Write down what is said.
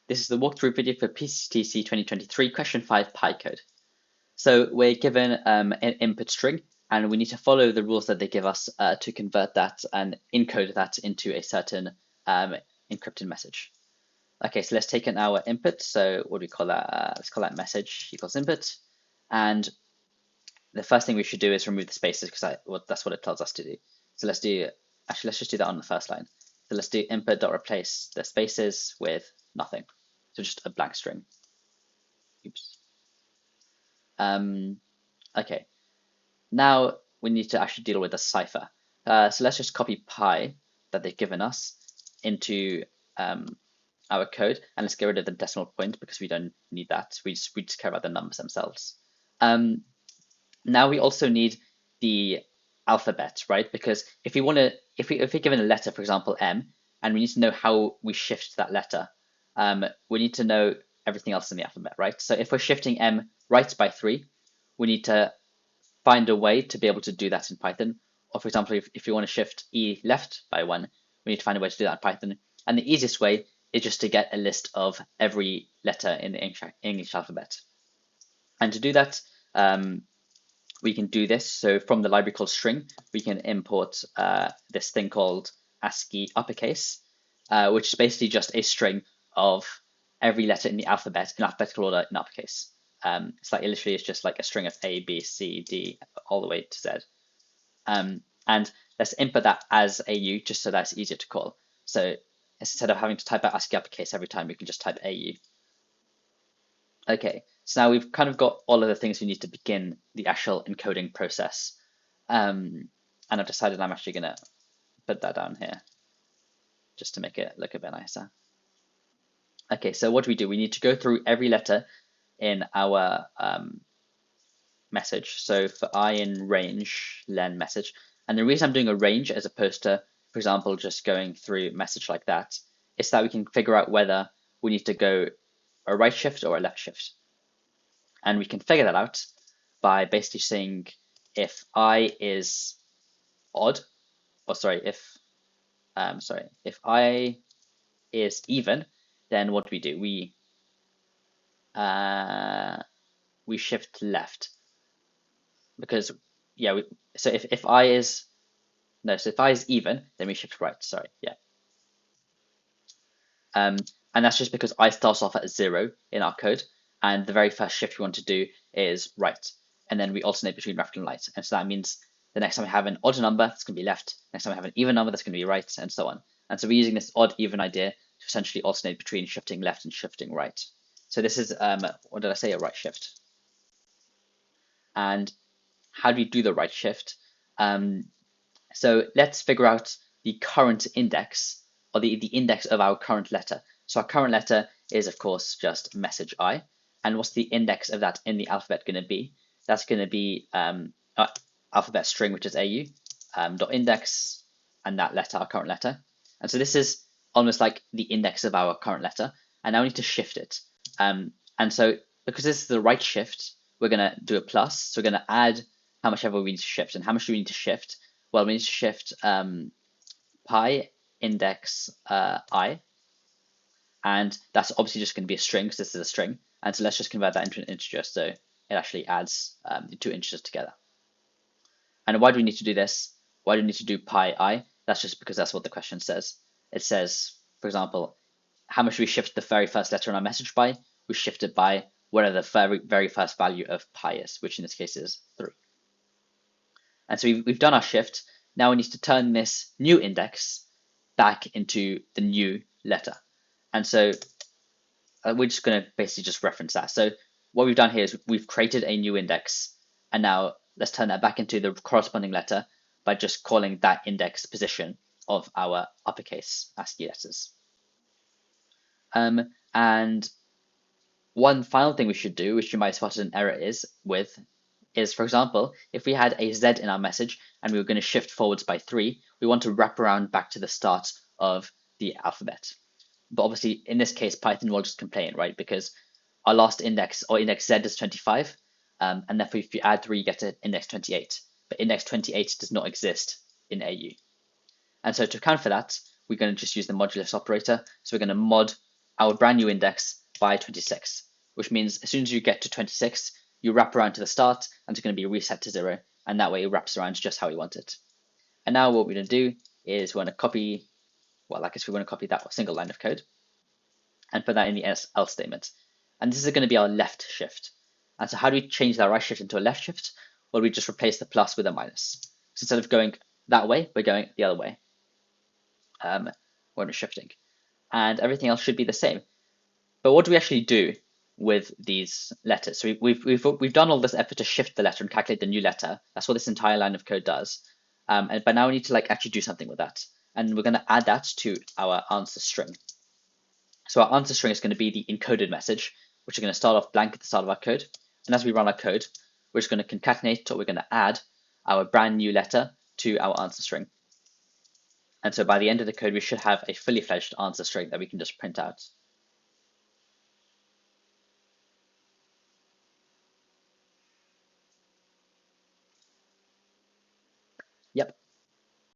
This is the walkthrough video for PCTC 2023 question 5 pi code. So we're given an input string, and we need to follow the rules that they give us to convert that and encode that into a certain encrypted message. Okay, so let's take in our input. So what do we call that? Let's call that message equals input. And the first thing we should do is remove the spaces because that's what it tells us to do. So let's just do that on the first line. So let's do input.replace the spaces with nothing. So just a blank string. Oops. Okay. Now we need to actually deal with the cipher. So let's just copy pi that they've given us into our code, and let's get rid of the decimal point because we don't need that. We just care about the numbers themselves. Now we also need the alphabet, right? Because if we're given a letter, for example, M, and we need to know how we shift that letter, we need to know everything else in the alphabet, right? So if we're shifting M right by 3, we need to find a way to be able to do that in Python. Or for example, if you want to shift E left by 1, we need to find a way to do that in Python. And the easiest way is just to get a list of every letter in the English alphabet. And to do that, we can do this. So from the library called string, we can import this thing called ASCII uppercase, which is basically just a string of every letter in the alphabet in alphabetical order in uppercase. It's like literally it's just like a string of A, B, C, D, all the way to Z. And let's input that as AU just so that's easier to call. So instead of having to type out ASCII uppercase every time, we can just type AU. Okay, so now we've kind of got all of the things we need to begin the actual encoding process. And I've decided I'm actually going to put that down here just to make it look a bit nicer. Okay, so what do? We need to go through every letter in our message. So for I in range, len message. And the reason I'm doing a range as opposed to, for example, just going through message like that, is that we can figure out whether we need to go a right shift or a left shift. And we can figure that out by basically saying if I is odd, or sorry, if I is even, then what do? We shift left because so if I is even, then we shift right. Sorry, yeah. And that's just because I starts off at 0 in our code, and the very first shift we want to do is right, and then we alternate between left and right. And so that means the next time we have an odd number, that's going to be left. Next time we have an even number, that's going to be right, and so on. And so we're using this odd even idea to essentially alternate between shifting left and shifting right. So this is what did I say? A right shift. And how do we do the right shift? So let's figure out the current index, or the index of our current letter. So our current letter is, of course, just message I. And what's the index of that in the alphabet going to be? That's going to be alphabet string, which is AU, dot index, and that letter, our current letter. And so this is almost like the index of our current letter. And now we need to shift it. And so because this is the right shift, we're going to do a plus. So we're going to add how much ever we need to shift. And how much do we need to shift? Well, we need to shift pi index I, and that's obviously just going to be a string because this is a string. And so let's just convert that into an integer so it actually adds the two integers together. And why do we need to do this? Why do we need to do pi I? That's just because that's what the question says. It says, for example, how much we shift the very first letter in our message by? We shift it by whatever the very first value of pi is, which in this case is 3. And so we've done our shift. Now we need to turn this new index back into the new letter. And so we're just going to basically just reference that. So what we've done here is we've created a new index. And now let's turn that back into the corresponding letter by just calling that index position of our uppercase ASCII letters. And one final thing we should do, which you might spot an error is, for example, if we had a Z in our message and we were going to shift forwards by 3, we want to wrap around back to the start of the alphabet. But obviously, in this case, Python will just complain, right? Because our last index, or index Z, is 25. And therefore, if you add 3, you get to index 28. But index 28 does not exist in AU. And so to account for that, we're going to just use the modulus operator. So we're going to mod our brand new index by 26, which means as soon as you get to 26, you wrap around to the start and it's going to be reset to 0. And that way it wraps around just how we want it. And now what we're going to do is we want to copy, well, I guess we want to copy that single line of code and put that in the else statement. And this is going to be our left shift. And so how do we change that right shift into a left shift? Well, we just replace the plus with a minus. So instead of going that way, we're going the other way when we're shifting. And everything else should be the same. But what do we actually do with these letters? So we've done all this effort to shift the letter and calculate the new letter. That's what this entire line of code does. But now we need to actually do something with that. And we're going to add that to our answer string. So our answer string is going to be the encoded message, which is going to start off blank at the start of our code. And as we run our code, we're just going to concatenate, or we're going to add our brand new letter to our answer string. And so by the end of the code, we should have a fully fledged answer string that we can just print out. Yep,